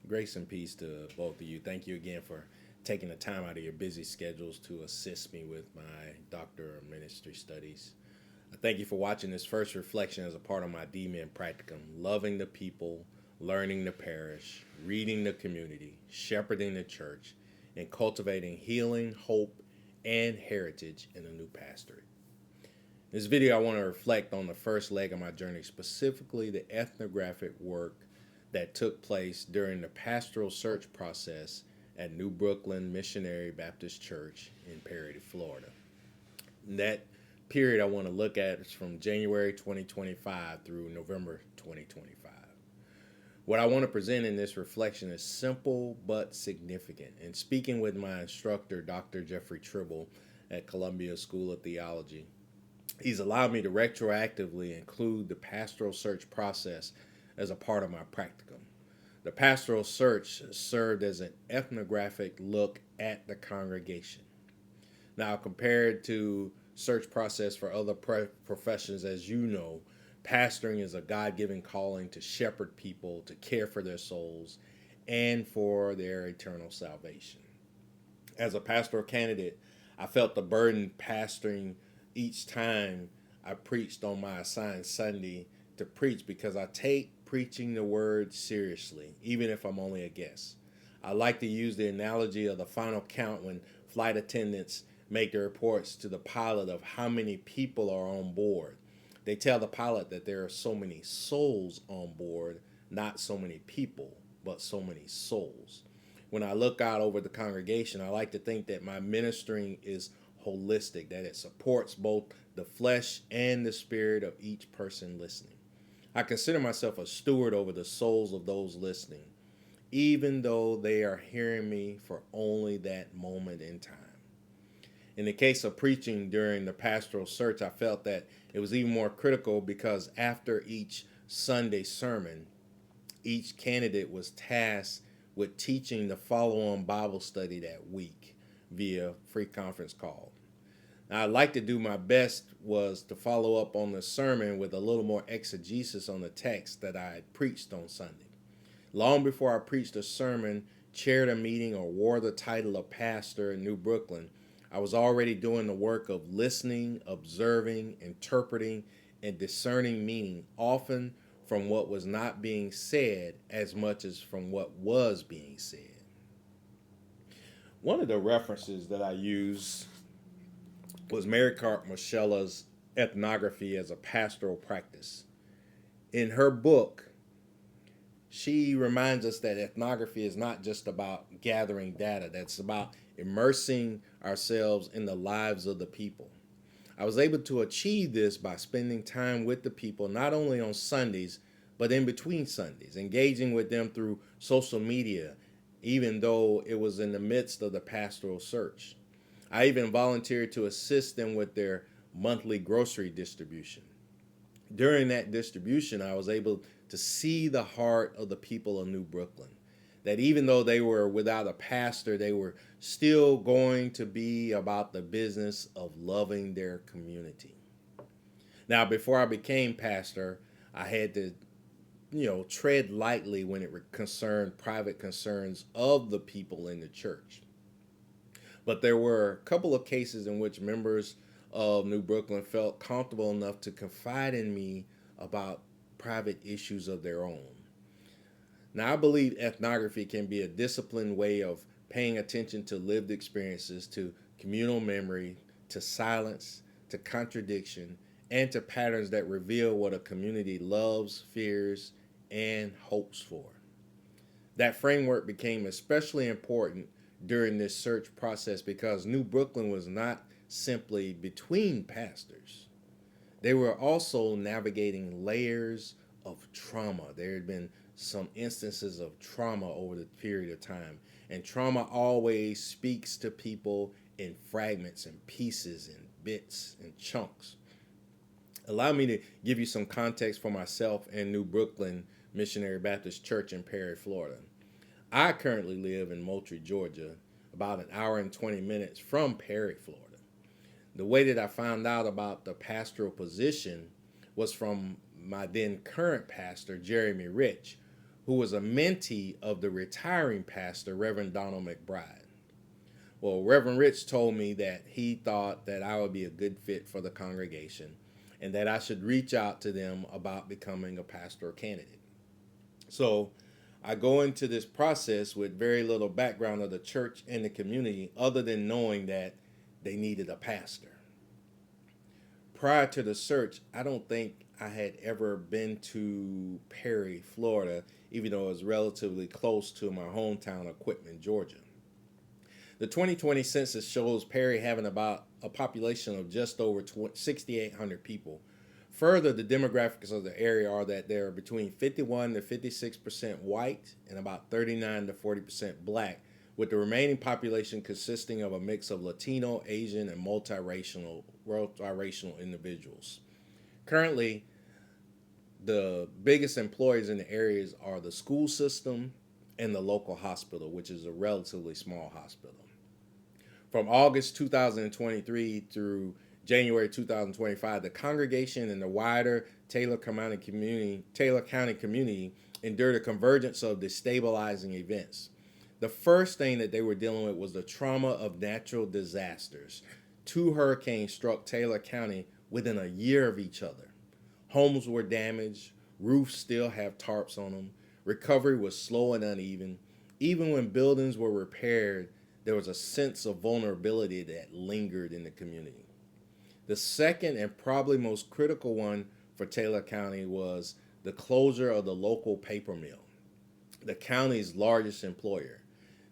Grace and peace to both of you. Thank you again for taking the time out of your busy schedules to assist me with my Doctor of Ministry studies. I thank you for watching this first reflection as a part of my DMin Practicum, loving the people, learning the parish, reading the community, shepherding the church, and cultivating healing, hope, and heritage in a new pastorate. In this video, I want to reflect on the first leg of my journey, specifically the ethnographic work that took place during the pastoral search process at New Brooklyn Missionary Baptist Church in Perry, Florida. And that period I want to look at is from January 2025 through November 2025. What I want to present in this reflection is simple but significant. And speaking with my instructor, Dr. Jeffrey Tribble at Columbia School of Theology, he's allowed me to retroactively include the pastoral search process as a part of my practicum. The pastoral search served as an ethnographic look at the congregation. Now, compared to search process for other professions, as you know, pastoring is a God-given calling to shepherd people, to care for their souls, and for their eternal salvation. As a pastoral candidate, I felt the burden pastoring each time I preached on my assigned Sunday to preach, because I take preaching the word seriously, even if I'm only a guest. I like to use the analogy of the final count when flight attendants make the reports to the pilot of how many people are on board. They tell the pilot that there are so many souls on board, not so many people, but so many souls. When I look out over the congregation, I like to think that my ministering is holistic, that it supports both the flesh and the spirit of each person listening. I consider myself a steward over the souls of those listening, even though they are hearing me for only that moment in time. In the case of preaching during the pastoral search, I felt that it was even more critical because after each Sunday sermon, each candidate was tasked with teaching the follow-on Bible study that week via free conference call. Now, I'd like to do my best was to follow up on the sermon with a little more exegesis on the text that I had preached on Sunday. Long before I preached a sermon, chaired a meeting, or wore the title of pastor in New Brooklyn, I was already doing the work of listening, observing, interpreting, and discerning meaning, often from what was not being said as much as from what was being said. One of the references that I use was Mary Carp Moschella's Ethnography as a Pastoral Practice. In her book, she reminds us that ethnography is not just about gathering data, that's about immersing ourselves in the lives of the people. I was able to achieve this by spending time with the people, not only on Sundays, but in between Sundays, engaging with them through social media, even though it was in the midst of the pastoral search. I even volunteered to assist them with their monthly grocery distribution. During that distribution, I was able to see the heart of the people of New Brooklyn, that even though they were without a pastor, they were still going to be about the business of loving their community. Now, before I became pastor, I had to, tread lightly when it concerned private concerns of the people in the church. But there were a couple of cases in which members of New Brooklyn felt comfortable enough to confide in me about private issues of their own. Now, I believe ethnography can be a disciplined way of paying attention to lived experiences, to communal memory, to silence, to contradiction, and to patterns that reveal what a community loves, fears, and hopes for. That framework became especially important during this search process because New Brooklyn was not simply between pastors. They were also navigating layers of trauma. There had been some instances of trauma over the period of time, and trauma always speaks to people in fragments and pieces and bits and chunks. Allow me to give you some context for myself and New Brooklyn Missionary Baptist Church in Perry, Florida. I currently live in Moultrie, Georgia, about an hour and 20 minutes from Perry, Florida. The way that I found out about the pastoral position was from my then current pastor, Jeremy Rich, who was a mentee of the retiring pastor, Reverend Donald McBride. Well, Reverend Rich told me that he thought that I would be a good fit for the congregation and that I should reach out to them about becoming a pastoral candidate. So I go into this process with very little background of the church and the community other than knowing that they needed a pastor. Prior to the search, I don't think I had ever been to Perry, Florida, even though it was relatively close to my hometown of Quitman, Georgia. The 2020 census shows Perry having about a population of just over 6,800 people. Further, the demographics of the area are that there are between 51 to 56% white and about 39 to 40% black, with the remaining population consisting of a mix of Latino, Asian, and multiracial individuals. Currently, the biggest employers in the areas are the school system and the local hospital, which is a relatively small hospital. From August 2023 through January 2025, the congregation and the wider Taylor County community endured a convergence of destabilizing events. The first thing that they were dealing with was the trauma of natural disasters. 2 hurricanes struck Taylor County within a year of each other. Homes were damaged, roofs still have tarps on them, recovery was slow and uneven. Even when buildings were repaired, there was a sense of vulnerability that lingered in the community. The second and probably most critical one for Taylor County was the closure of the local paper mill, the county's largest employer.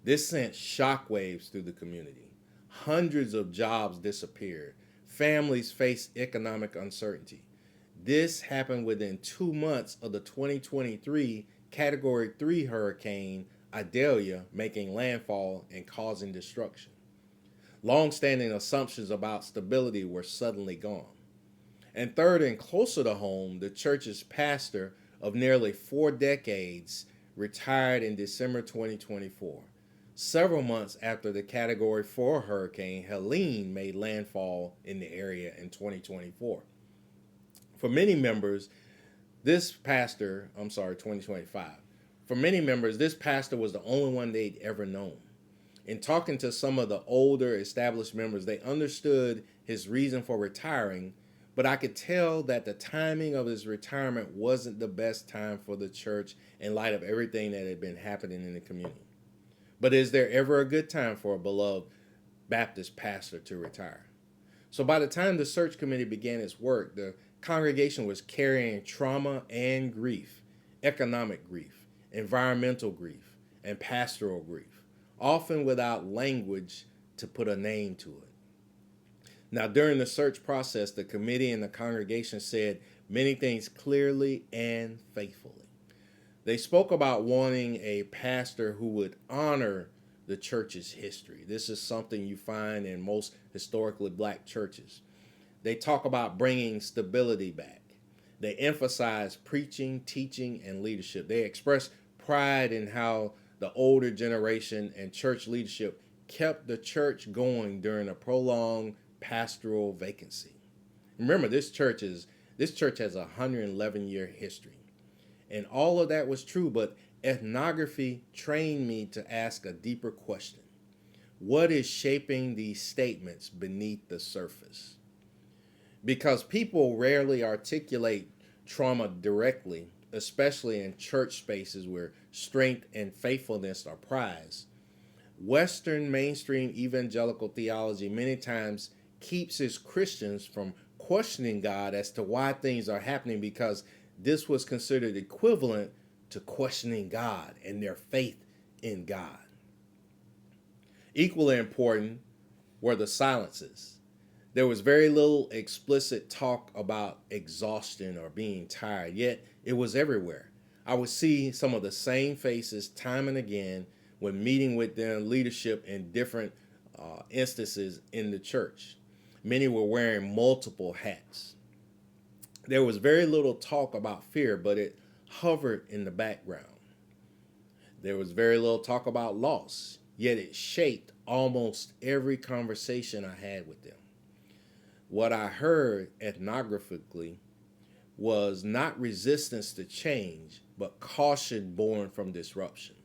This sent shockwaves through the community. Hundreds of jobs disappeared. Families faced economic uncertainty. This happened within 2 months of the 2023 Category 3 hurricane Idalia making landfall and causing destruction. Long-standing assumptions about stability were suddenly gone. And third and closer to home, the church's pastor of nearly 4 decades retired in December 2024, several months after the Category 4 hurricane Helene made landfall in the area in 2024. For many members, 2025. For many members, this pastor was the only one they'd ever known. In talking to some of the older established members, they understood his reason for retiring, but I could tell that the timing of his retirement wasn't the best time for the church in light of everything that had been happening in the community. But is there ever a good time for a beloved Baptist pastor to retire? So by the time the search committee began its work, the congregation was carrying trauma and grief, economic grief, environmental grief, and pastoral grief, often without language to put a name to it. Now, during the search process, the committee and the congregation said many things clearly and faithfully. They spoke about wanting a pastor who would honor the church's history. This is something you find in most historically black churches. They talk about bringing stability back. They emphasize preaching, teaching, and leadership. They express pride in how the older generation and church leadership kept the church going during a prolonged pastoral vacancy. Remember, this church has a 111-year history. And all of that was true, but ethnography trained me to ask a deeper question. What is shaping these statements beneath the surface? Because people rarely articulate trauma directly, especially in church spaces where strength and faithfulness are prized. Western mainstream evangelical theology many times keeps its Christians from questioning God as to why things are happening, because this was considered equivalent to questioning God and their faith in God. Equally important were the silences. There was very little explicit talk about exhaustion or being tired, yet it was everywhere. I would see some of the same faces time and again when meeting with their leadership in different instances in the church. Many were wearing multiple hats. There was very little talk about fear, but it hovered in the background. There was very little talk about loss, yet it shaped almost every conversation I had with them. What I heard ethnographically was not resistance to change, but caution born from disruption.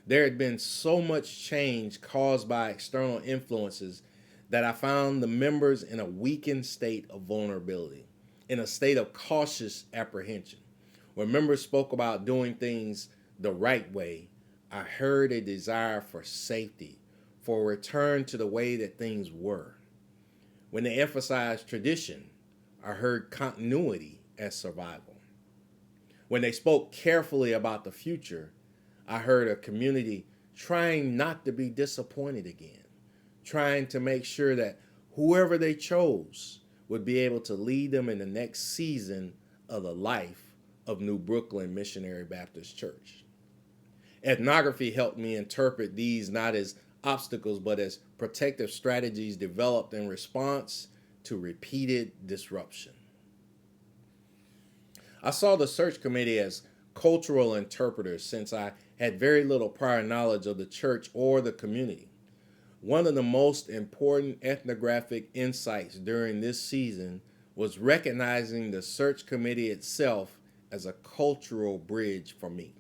There had been so much change caused by external influences that I found the members in a weakened state of vulnerability, in a state of cautious apprehension. When members spoke about doing things the right way, I heard a desire for safety, for a return to the way that things were. When they emphasized tradition, I heard continuity as survival. When they spoke carefully about the future, I heard a community trying not to be disappointed again, trying to make sure that whoever they chose would be able to lead them in the next season of the life of New Brooklyn Missionary Baptist Church. Ethnography helped me interpret these not as obstacles, but as protective strategies developed in response to repeated disruption. I saw the search committee as cultural interpreters since I had very little prior knowledge of the church or the community. One of the most important ethnographic insights during this season was recognizing the search committee itself as a cultural bridge for me.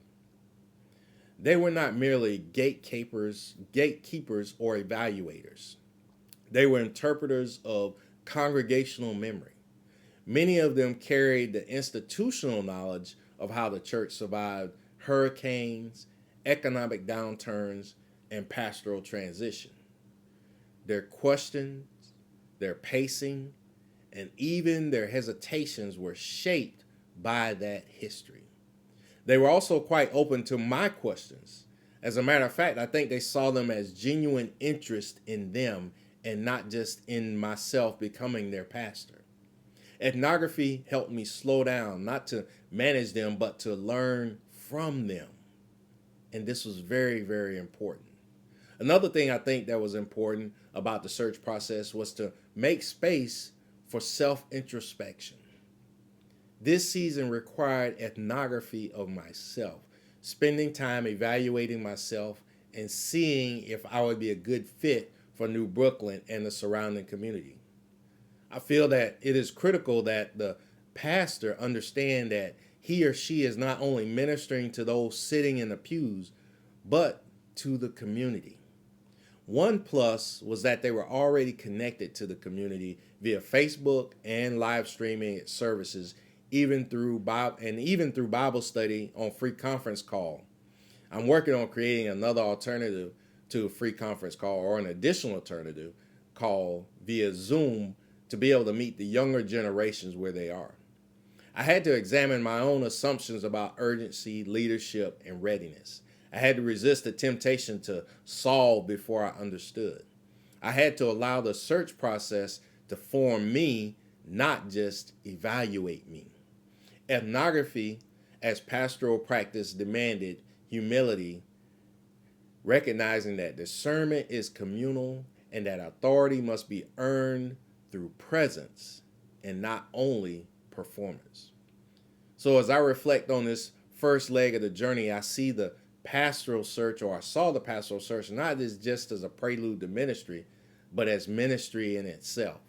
They were not merely gatekeepers or evaluators. They were interpreters of congregational memory. Many of them carried the institutional knowledge of how the church survived hurricanes, economic downturns, and pastoral transition. Their questions, their pacing, and even their hesitations were shaped by that history. They were also quite open to my questions. As a matter of fact, I think they saw them as genuine interest in them and not just in myself becoming their pastor. Ethnography helped me slow down, not to manage them, but to learn from them. And this was very, very important. Another thing I think that was important about the search process was to make space for self-introspection. This season required ethnography of myself, spending time evaluating myself and seeing if I would be a good fit for New Brooklyn and the surrounding community. I feel that it is critical that the pastor understand that he or she is not only ministering to those sitting in the pews, but to the community. One plus was that they were already connected to the community via Facebook and live streaming services, even through Bible study on free conference call. I'm working on creating another alternative to a free conference call, or an additional alternative call via Zoom, to be able to meet the younger generations where they are. I had to examine my own assumptions about urgency, leadership, and readiness. I had to resist the temptation to solve before I understood. I had to allow the search process to form me, not just evaluate me. Ethnography, as pastoral practice, demanded humility, recognizing that discernment is communal and that authority must be earned through presence and not only performance. So as I reflect on this first leg of the journey, I see the pastoral search, or I saw the pastoral search, not as just as a prelude to ministry, but as ministry in itself.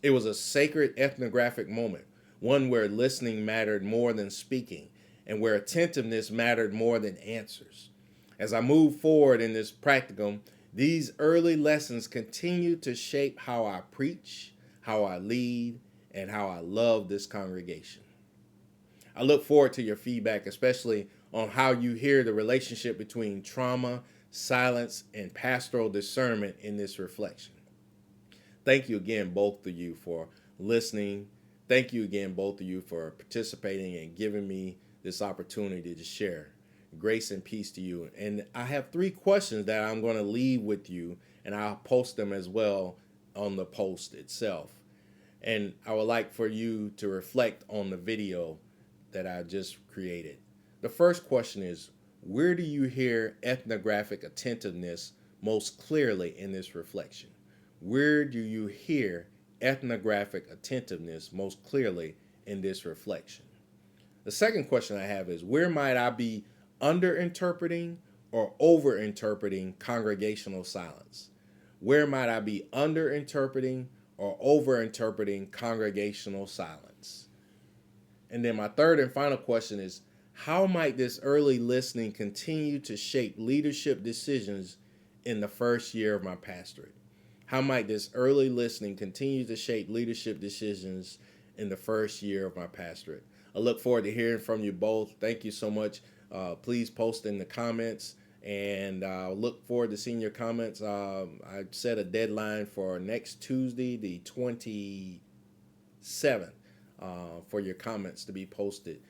It was a sacred ethnographic moment, one where listening mattered more than speaking, and where attentiveness mattered more than answers. As I move forward in this practicum, these early lessons continue to shape how I preach, how I lead, and how I love this congregation. I look forward to your feedback, especially on how you hear the relationship between trauma, silence, and pastoral discernment in this reflection. Thank you again, both of you, for listening. Thank you again, both of you, for participating and giving me this opportunity to share. Grace and peace to you. And I have 3 questions that I'm going to leave with you, and I'll post them as well on the post itself. And I would like for you to reflect on the video that I just created. The first question is, where do you hear ethnographic attentiveness most clearly in this reflection? Where do you hear ethnographic attentiveness most clearly in this reflection? The second question I have is, where might I be under-interpreting or over-interpreting congregational silence? Where might I be under-interpreting or over-interpreting congregational silence? And then my third and final question is, how might this early listening continue to shape leadership decisions in the first year of my pastorate? How might this early listening continue to shape leadership decisions in the first year of my pastorate? I look forward to hearing from you both. Thank you so much. Please post in the comments, and I'll look forward to seeing your comments. I set a deadline for next Tuesday, the 27th, for your comments to be posted.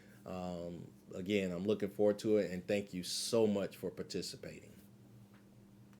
Again, I'm looking forward to it, and thank you so much for participating.